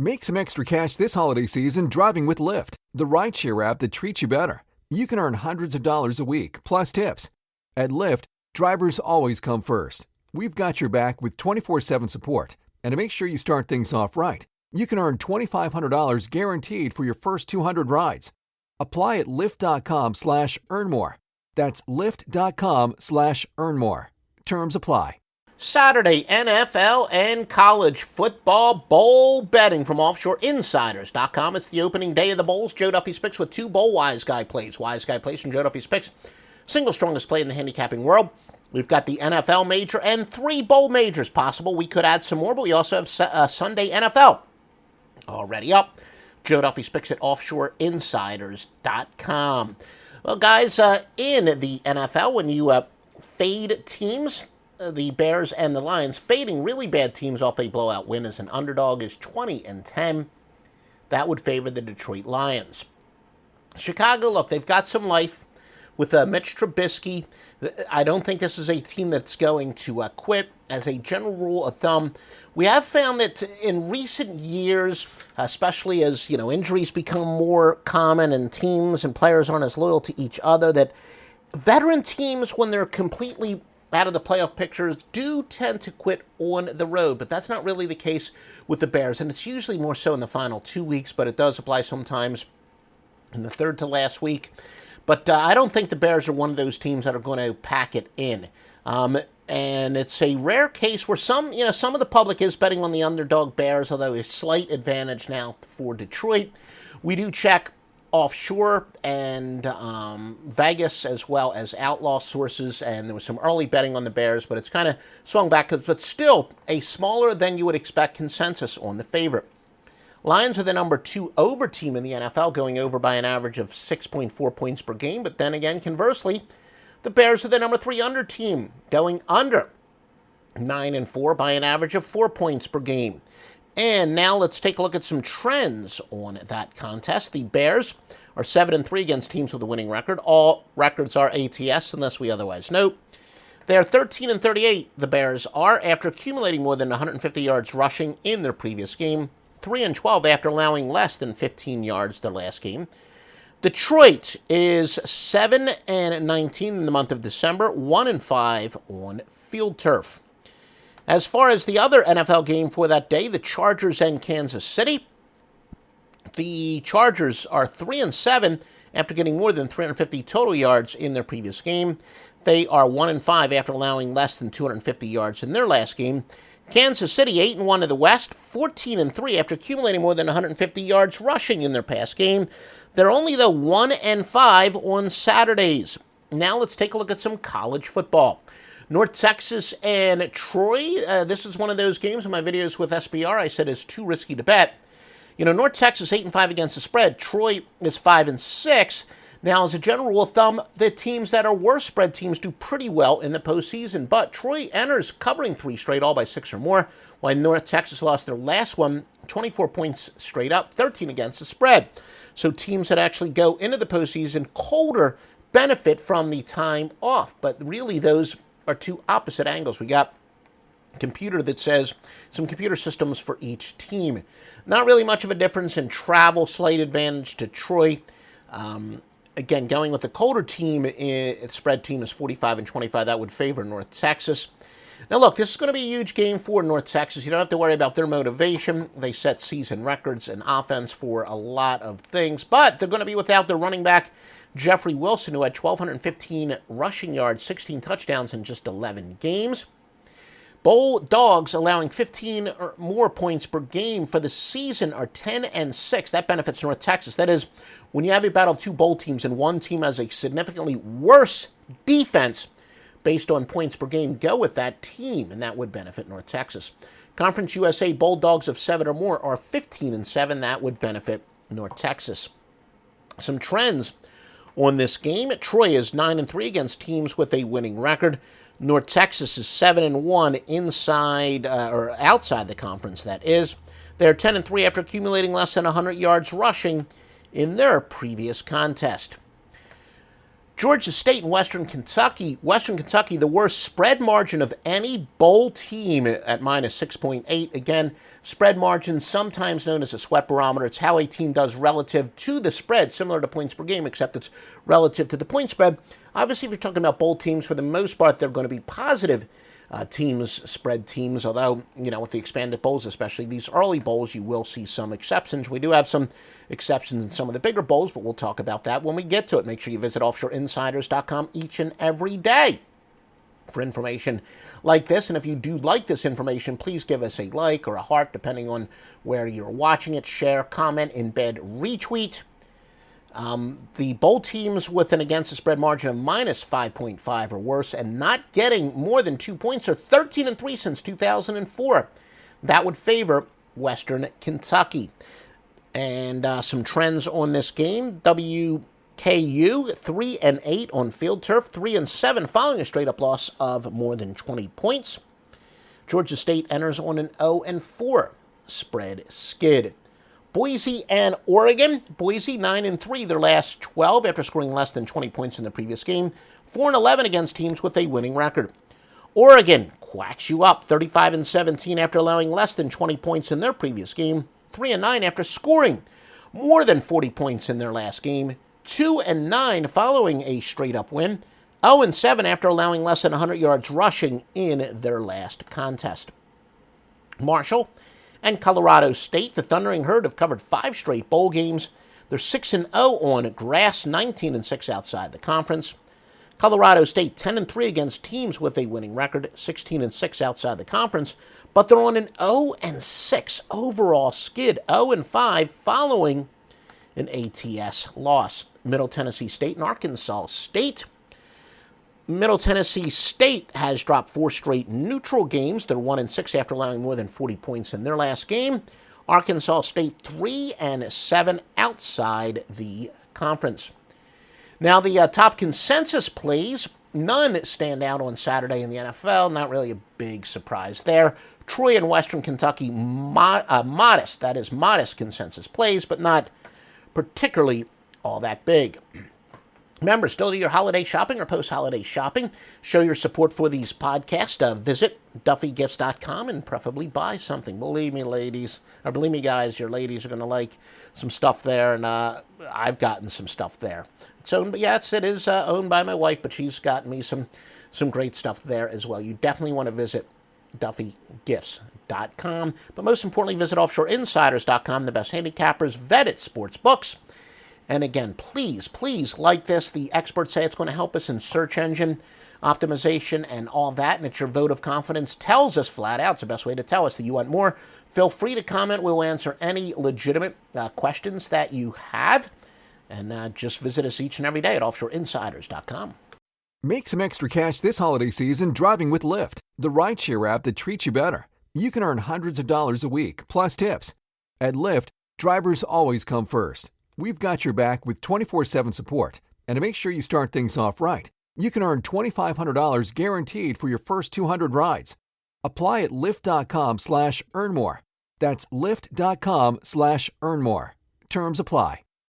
Make some extra cash this holiday season driving with Lyft, the rideshare app that treats you better. You can earn hundreds of dollars a week, plus tips. At Lyft, drivers always come first. We've got your back with 24/7 support. And to make sure you start things off right, you can earn $2,500 guaranteed for your first 200 rides. Apply at lyft.com/earnmore. That's lyft.com/earnmore. Terms apply. Saturday, NFL and college football bowl betting from offshoreinsiders.com. It's the opening day of the bowls. Joe Duffy's picks with two bowl Wise Guy plays. Wise Guy plays from Joe Duffy's picks. Single strongest play in the handicapping world. We've got the NFL major and 3 bowl majors possible. We could add some more, but we also have Sunday NFL already up. Joe Duffy's picks at offshoreinsiders.com. Well, guys, in the NFL, when you fade teams, the Bears and the Lions, fading really bad teams off a blowout win as an underdog is 20-10. That would favor the Detroit Lions. Chicago, look, they've got some life with Mitch Trubisky. I don't think this is a team that's going to quit. As a general rule of thumb, we have found that in recent years, especially as injuries become more common and teams and players aren't as loyal to each other, that veteran teams, when they're completely out of the playoff pictures, do tend to quit on the road. But that's not really the case with the Bears, and it's usually more so in the final 2 weeks, but it does apply sometimes in the third to last week. But I don't think the Bears are one of those teams that are going to pack it in. And it's a rare case where some of the public is betting on the underdog Bears, although a slight advantage now for Detroit. We do check offshore and Vegas as well as outlaw sources, and there was some early betting on the Bears, but it's kind of swung back, but still a smaller than you would expect consensus on the favorite. Lions are the number 2 over team in the NFL, going over by an average of 6.4 points per game, but then again, conversely, the Bears are the number 3 under team, going under 9-4 by an average of 4 points per game. And now let's take a look at some trends on that contest. The Bears are 7-3 against teams with a winning record. All records are ATS unless we otherwise note. They are 13-38, the Bears are, after accumulating more than 150 yards rushing in their previous game. 3-12 after allowing less than 15 yards their last game. Detroit is 7-19 in the month of December, 1-5 on field turf. As far as the other NFL game for that day, the Chargers and Kansas City. The Chargers are 3-7 after getting more than 350 total yards in their previous game. They are 1-5 after allowing less than 250 yards in their last game. Kansas City 8-1 in the West, 14-3 after accumulating more than 150 yards rushing in their past game. They're only 1-5 on Saturdays. Now let's take a look at some college football. North Texas and Troy. This is one of those games in my videos with SBR I said is too risky to bet. North Texas 8-5 against the spread. Troy is 5-6. Now, as a general rule of thumb, the teams that are worse spread teams do pretty well in the postseason. But Troy enters covering 3 straight, all by 6 or more, while North Texas lost their last one, 24 points straight up, 13 against the spread. So teams that actually go into the postseason colder benefit from the time off. But really, those are two opposite angles. We got a computer that says some computer systems for each team. Not really much of a difference in travel, slight advantage to Troy. Again, going with the colder team, spread team is 45-25. That would favor North Texas. Now, look, this is going to be a huge game for North Texas. You don't have to worry about their motivation. They set season records in offense for a lot of things, but they're going to be without their running back, Jeffrey Wilson, who had 1,215 rushing yards, 16 touchdowns in just 11 games. Bulldogs allowing 15 or more points per game for the season are 10-6. That benefits North Texas. That is, when you have a battle of two bowl teams and one team has a significantly worse defense based on points per game, go with that team, and that would benefit North Texas. Conference USA Bulldogs of 7 or more are 15-7. That would benefit North Texas. Some trends on this game. Troy is 9-3 against teams with a winning record. North Texas is 7-1 inside or outside the conference, that is. They're 10-3 after accumulating less than 100 yards rushing in their previous contest. Georgia State and Western Kentucky. Western Kentucky, the worst spread margin of any bowl team at minus 6.8. Again, spread margin, sometimes known as a sweat barometer. It's how a team does relative to the spread, similar to points per game, except it's relative to the point spread. Obviously, if you're talking about bowl teams, for the most part, they're going to be positive teams, spread teams, although, with the expanded bowls, especially these early bowls, you will see some exceptions. We do have some exceptions in some of the bigger bowls, but we'll talk about that when we get to it. Make sure you visit offshoreinsiders.com each and every day for information like this. And if you do like this information, please give us a like or a heart, depending on where you're watching it. Share, comment, embed, retweet. The bowl teams with an against the spread margin of minus 5.5 or worse and not getting more than 2 points are 13-3 since 2004. That would favor Western Kentucky. And some trends on this game. WKU 3-8 on field turf, 3-7 following a straight-up loss of more than 20 points. Georgia State enters on an 0-4 spread skid. Boise and Oregon. Boise 9-3 their last 12 after scoring less than 20 points in the previous game. 4-11 against teams with a winning record. Oregon quacks you up 35-17 after allowing less than 20 points in their previous game. 3-9 after scoring more than 40 points in their last game. 2-9 following a straight-up win. 0-7 after allowing less than 100 yards rushing in their last contest. Marshall and Colorado State, the Thundering Herd, have covered 5 straight bowl games. They're 6-0 on grass, 19-6 outside the conference. Colorado State 10-3 against teams with a winning record, 16-6 outside the conference, but they're on an 0-6 overall skid, 0-5 following an ATS loss. Middle Tennessee State and Arkansas State. Middle Tennessee State has dropped 4 straight neutral games. They're 1-6 after allowing more than 40 points in their last game. Arkansas State 3-7 outside the conference. Now the top consensus plays, none stand out on Saturday in the NFL. Not really a big surprise there. Troy and Western Kentucky, modest consensus plays, but not particularly all that big. Remember, still do your holiday shopping or post-holiday shopping. Show your support for these podcasts. Visit DuffyGifts.com and preferably buy something. Believe me, ladies, or believe me, guys, your ladies are going to like some stuff there, and I've gotten some stuff there. It's owned, yes, it is owned by my wife, but she's gotten me some great stuff there as well. You definitely want to visit DuffyGifts.com, but most importantly, visit OffshoreInsiders.com, the best handicappers, vetted sports books. And again, please like this. The experts say it's going to help us in search engine optimization and all that, and it's your vote of confidence. Tells us flat out, it's the best way to tell us that you want more. Feel free to comment. We'll answer any legitimate questions that you have. And just visit us each and every day at OffshoreInsiders.com. Make some extra cash this holiday season driving with Lyft, the rideshare app that treats you better. You can earn hundreds of dollars a week, plus tips. At Lyft, drivers always come first. We've got your back with 24/7 support. And to make sure you start things off right, you can earn $2,500 guaranteed for your first 200 rides. Apply at Lyft.com/earn more. That's Lyft.com/earn more. Terms apply.